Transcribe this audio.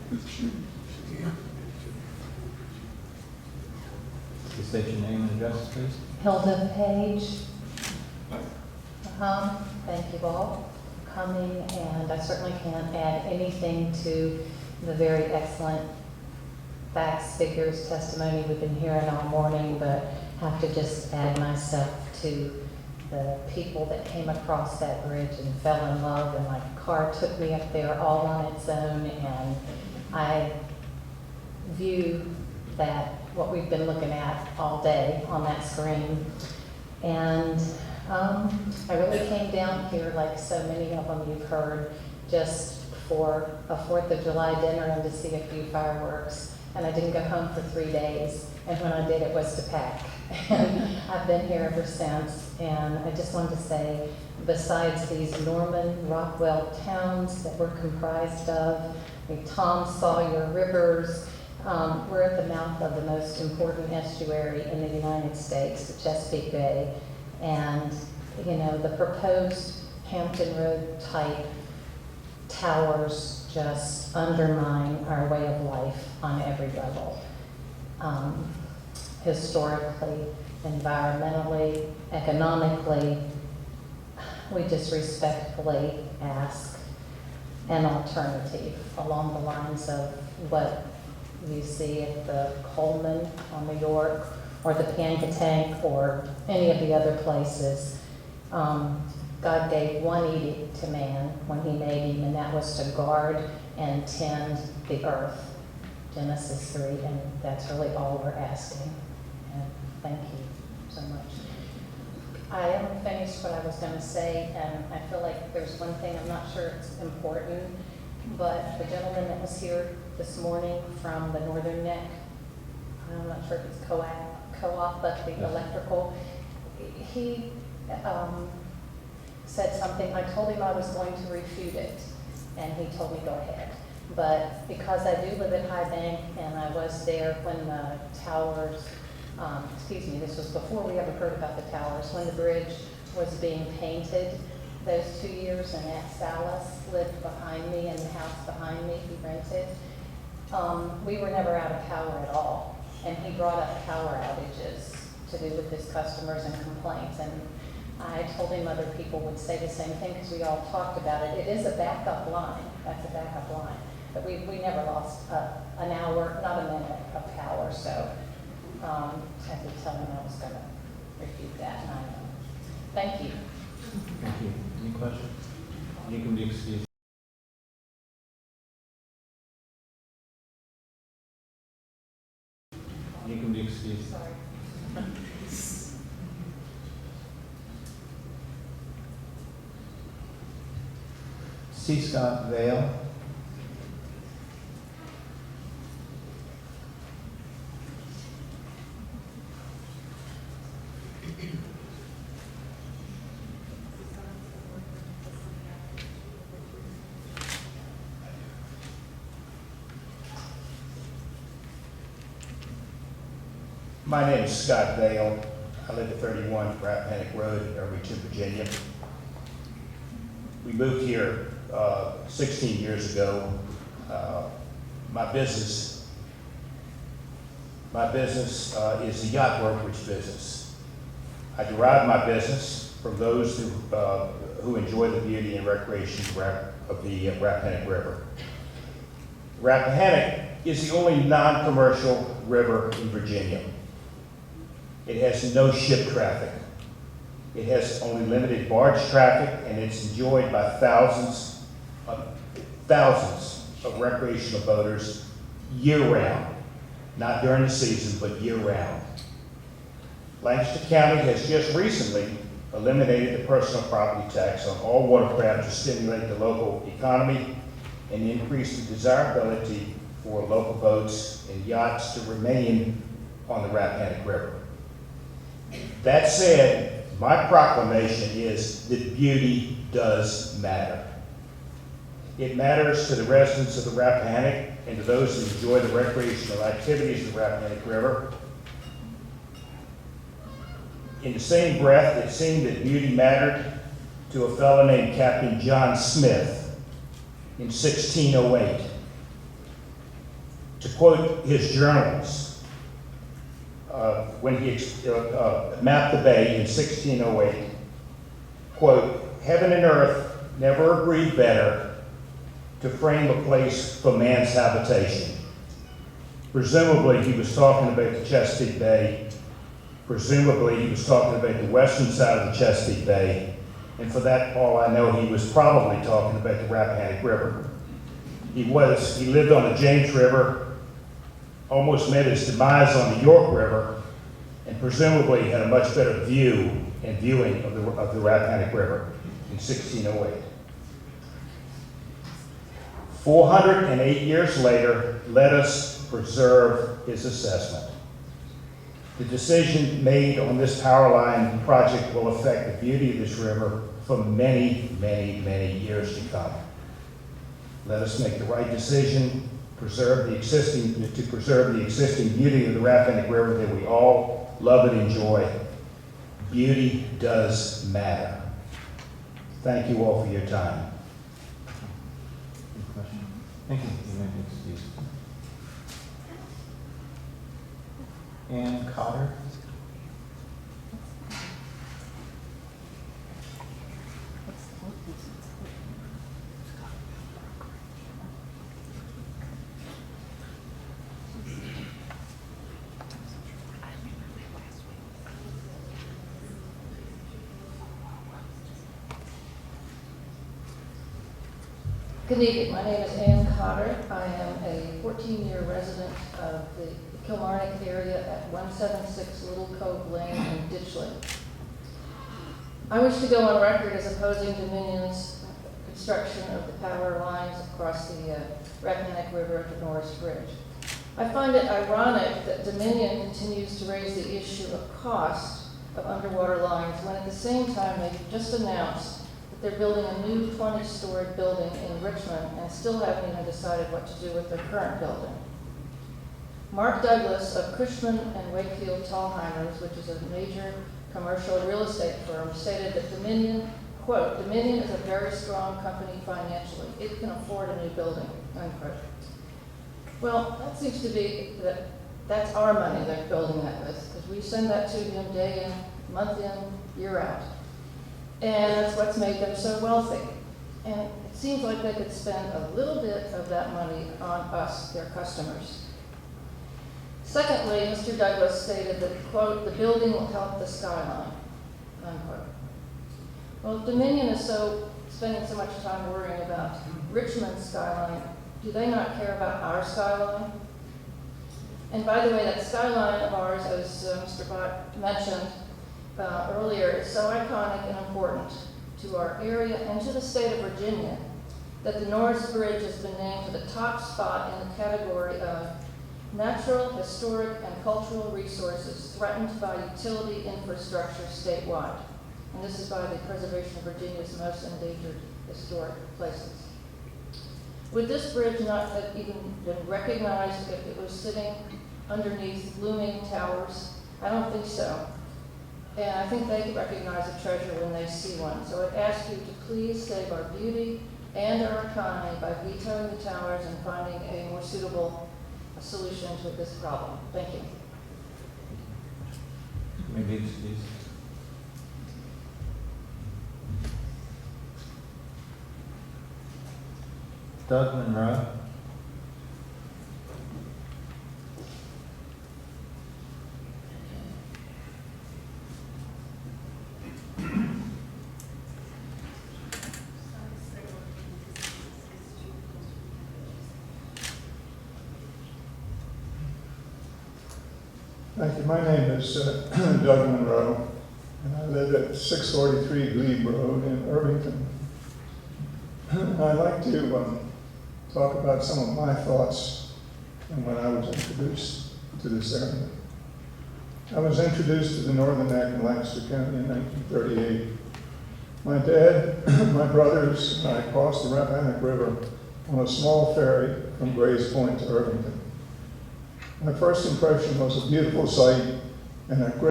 Please state your name and address, please. Hilda Page. Thank you all for coming, and I certainly can't add anything to the very excellent facts, figures, testimony we've been hearing all morning, but have to just add myself to the people that came across that bridge and fell in love, and my car took me up there all on its own, and I view that what we've been looking at all day on that screen. And I really came down here, like so many of them you've heard, just for a 4th of July dinner and to see a few fireworks. And I didn't go home for 3 days, and when I did, it was to pack. And I've been here ever since, and I just wanted to say, besides these Norman Rockwell towns that we're comprised of, the Tom Sawyer rivers, we're at the mouth of the most important estuary in the United States, the Chesapeake Bay. And, you know, the proposed Hampton Road type towers just undermine our way of life on every level. Historically, environmentally, economically, we just respectfully ask an alternative along the lines of what you see at the Coleman on New York, or the Pankatank, or any of the other places. God gave one edict to man when he made him, and that was to guard and tend the earth. Genesis 3, and that's really all we're asking. And thank you so much. I haven't finished what I was going to say, and I feel like there's one thing, I'm not sure it's important, but the gentleman that was here this morning from the Northern Neck, I'm not sure if it's co-op, but the electrical, he said something. I told him I was going to refute it, and he told me go ahead. But because I do live in High Bank, and I was there when the towers, this was before we ever heard about the towers, when the bridge was being painted, those 2 years, and Aunt Salas lived behind me, and the house behind me he rented. We were never out of power at all, and he brought up power outages to do with his customers and complaints, and I told him other people would say the same thing because we all talked about it. It is a backup line. That's a backup line. But we never lost an hour, not a minute of power. So I had to tell him I was going to refute that. And I know. Thank you. Thank you. Any questions? You can be excused. You can be excused. Sorry. C. Scott Vale. My name is Scott Vale. I live at 31 Rappahannock Road, Irvington, Virginia. We moved here 16 years ago. My business is the yacht brokerage business. I derive my business from those who enjoy the beauty and recreation of the Rappahannock River. Rappahannock is the only non-commercial river in Virginia. It has no ship traffic. It has only limited barge traffic, and it's enjoyed by thousands of recreational boaters year-round. Not during the season, but year-round. Lancaster County has just recently eliminated the personal property tax on all watercraft to stimulate the local economy and increase the desirability for local boats and yachts to remain on the Rappahannock River. That said, my proclamation is that beauty does matter. It matters to the residents of the Rappahannock and to those who enjoy the recreational activities of the Rappahannock River. In the same breath, it seemed that beauty mattered to a fellow named Captain John Smith in 1608. To quote his journals, when he mapped the bay in 1608, quote, "Heaven and earth never agreed better to frame a place for man's habitation." Presumably, he was talking about the Chesapeake Bay. Presumably, he was talking about the western side of the Chesapeake Bay. And for that, all I know, he was probably talking about the Rappahannock River. He lived on the James River, almost met his demise on the York River, and presumably had a much better view and viewing of the Rappahannock River in 1608. 408 years later, let us preserve his assessment. The decision made on this power line project will affect the beauty of this river for many, many, many years to come. Let us make the right decision, to preserve the existing beauty of the Rappahannock River that we all love and enjoy. Beauty does matter. Thank you all for your time. Any question? Thank you. You may be excused. Ann Cotter? Good evening. My name is Ann Cotter. I am a 14-year resident of the Kilmarnock area at 176 Little Cove Lane in Ditchling. I wish to go on record as opposing Dominion's construction of the power lines across the Rappahannock River at the Norris Bridge. I find it ironic that Dominion continues to raise the issue of cost of underwater lines when at the same time they just announced they're building a new 20-story building in Richmond and still haven't even decided what to do with their current building. Mark Douglas of Cushman and Wakefield Tallheimers, which is a major commercial real estate firm, stated that Dominion, quote, "Dominion is a very strong company financially. It can afford a new building," unquote. Well, that seems to be that's our money they're building that with, because we send that to them day in, month in, year out. And that's what's made them so wealthy. And it seems like they could spend a little bit of that money on us, their customers. Secondly, Mr. Douglas stated that, quote, "the building will help the skyline," unquote. Well, if Dominion is spending so much time worrying about Richmond's skyline, do they not care about our skyline? And by the way, that skyline of ours, as Mr. Bott mentioned, earlier, is so iconic and important to our area and to the state of Virginia that the Norris Bridge has been named to the top spot in the category of natural, historic, and cultural resources threatened by utility infrastructure statewide. And this is by the Preservation of Virginia's Most Endangered Historic Places. Would this bridge not have even been recognized if it was sitting underneath looming towers? I don't think so. And I think they recognize a treasure when they see one. So I'd ask you to please save our beauty and our economy by vetoing the towers and finding a more suitable solution to this problem. Thank you. You may be excused. Doug Monroe? Thank you. My name is Doug Monroe, and I live at 643 Glebe Road in Irvington. I'd like to talk about some of my thoughts and when I was introduced to this area. I was introduced to the Northern Neck in Lancaster County in 1938. My dad, my brothers, and I crossed the Rappahannock River on a small ferry from Grays Point to Irvington. My first impression was a beautiful sight and a great